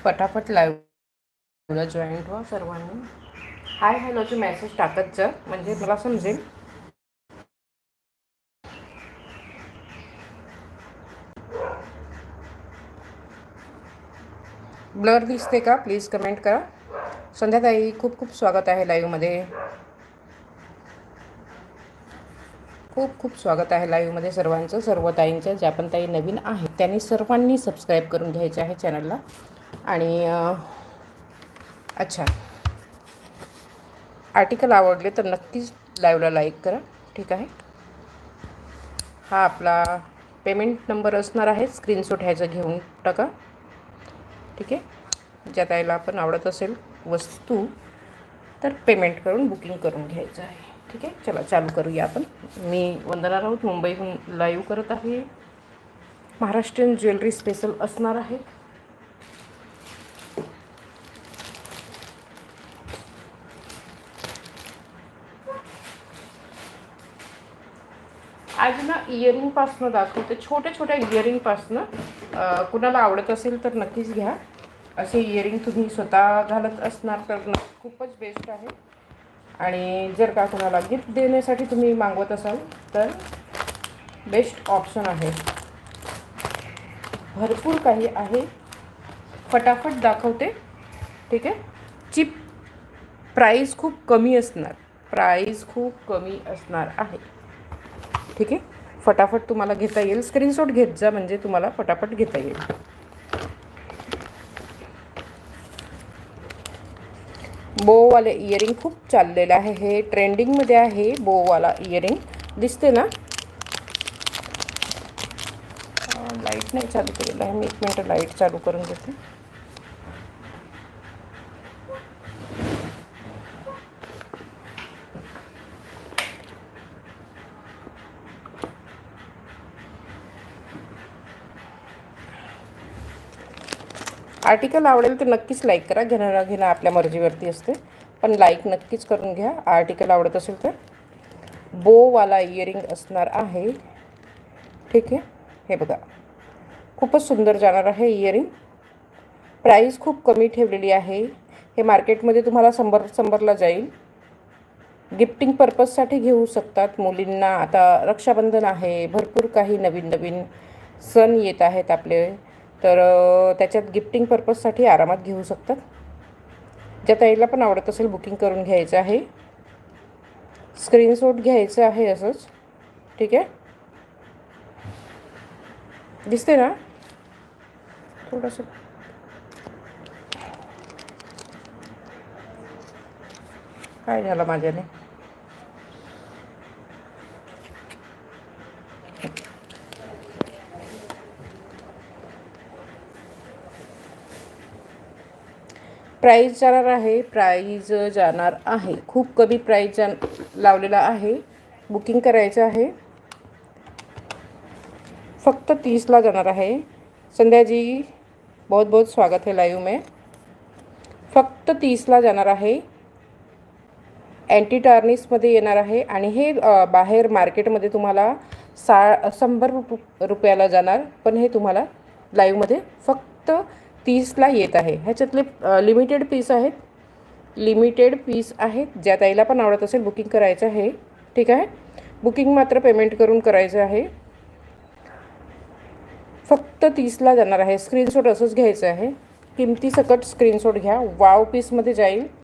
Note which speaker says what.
Speaker 1: पटापट लाईव्हला जॉईंट व्हा सर्वांनी. हाय हॅलोचे मेसेज टाकत जा, म्हणजे मला समजेल. ब्लर दिसते का? प्लीज कमेंट करा. संध्याताई खूप खूप स्वागत आहे लाईव्हमध्ये. खूप खूप स्वागत आहे लाईव्हमध्ये सर्वांचं. सर्व ताईंचं, ज्या पण ताई नवीन आहेत त्यांनी सर्वांनी सबस्क्राईब करून घ्यायचे आहे चॅनलला. आणि अच्छा, आर्टिकल आवडले तर नक्कीच लाईव्हला लाईक करा. ठीक आहे. हा आपला पेमेंट नंबर असणार आहे. स्क्रीनशॉट ह्याचं घेऊन टाका. ठीक आहे. ज्या ताईला आपण आवडत असेल वस्तू तर पेमेंट करून बुकिंग करून घ्यायचं आहे. ठीक आहे. चला चालू करूया आपण. मी वंदना राऊत मुंबईहून लाईव्ह करत आहे. महाराष्ट्रीयन ज्वेलरी स्पेशल असणार आहे. आज ना इयरिंगपासनं दाखवते, छोट्या छोट्या इयरिंगपासनं. कुणाला आवडत असेल तर नक्कीच घ्या. असे इयरिंग तुम्ही स्वतः घालत असणार तर खूपच बेस्ट आहे. आणि जर का कुणाला गिफ्ट देण्यासाठी तुम्ही मागवत असाल तर बेस्ट ऑप्शन आहे. भरपूर काही आहे, फटाफट दाखवते. ठीक आहे. चीप प्राईस खूप कमी असणार, प्राईस खूप कमी असणार आहे. ठीक आहे. फटाफट तुम्हाला घेता येईल. स्क्रीनशॉट घेत जा, म्हणजे तुम्हाला फटाफट घेता येईल. बोवाले इयरिंग खूप चाललेलं आहे, हे ट्रेंडिंगमध्ये आहे. बोवाला इयरिंग दिसते ना. लाईट नाही चालू केलेलं आहे मी. 1 मिनिट लाईट चालू करून घेते. आर्टिकल आवडेल तर नक्कीच लाईक करा. घेणं आपल्या मर्जीवरती असते, पण लाईक नक्कीच करून घ्या. आर्टिकल आवडत असेल तर. बोवाला इयरिंग असणार आहे. ठीक आहे. हे बघा, खूपच सुंदर जाणार आहे इयरिंग. प्राईस खूप कमी ठेवलेली आहे. हे मार्केटमध्ये तुम्हाला 100ला जाईल. गिफ्टिंग पर्पजसाठी घेऊ शकतात. मुलींना आता रक्षाबंधन आहे, भरपूर काही नवीन नवीन सण येत आहेत आपले, तर त्याच्यात गिफ्टिंग पर्पजसाठी आरामात घेऊ शकतात. ज्या ताईला पण आवडत असेल बुकिंग करून घ्यायचं आहे. स्क्रीनशॉट घ्यायचं आहे असंच. ठीक आहे. दिसते ना. थोडंसं काय झालं माझ्याने. प्राईज जाणार आहे, प्राईज जाणार आहे. खूप कमी प्राईज लावलेला आहे. बुकिंग करायचं आहे. फक्त 30ला जाणार आहे. संध्या जी बहुत बहुत स्वागत है लाईव्ह में. फक्त 30ला जाणार आहे. अँटी टार्निशमध्ये येणार आहे. आणि हे बाहेर मार्केटमध्ये तुम्हाला 100 रुपयाला जाणार, पण हे तुम्हाला लाईव्हमध्ये फक्त 30ला येत आहे. ह्याच्यातले लिमिटेड पीस आहेत, लिमिटेड पीस आहेत. ज्या ताईला पण आवडत असेल बुकिंग करायचं आहे. ठीक आहे. बुकिंग मात्र पेमेंट करून करायचं आहे. फक्त 30ला जाणार आहे. स्क्रीनशॉट असंच घ्यायचं आहे. किमती सकट स्क्रीनशॉट घ्या. वाव पीसमध्ये जाईल.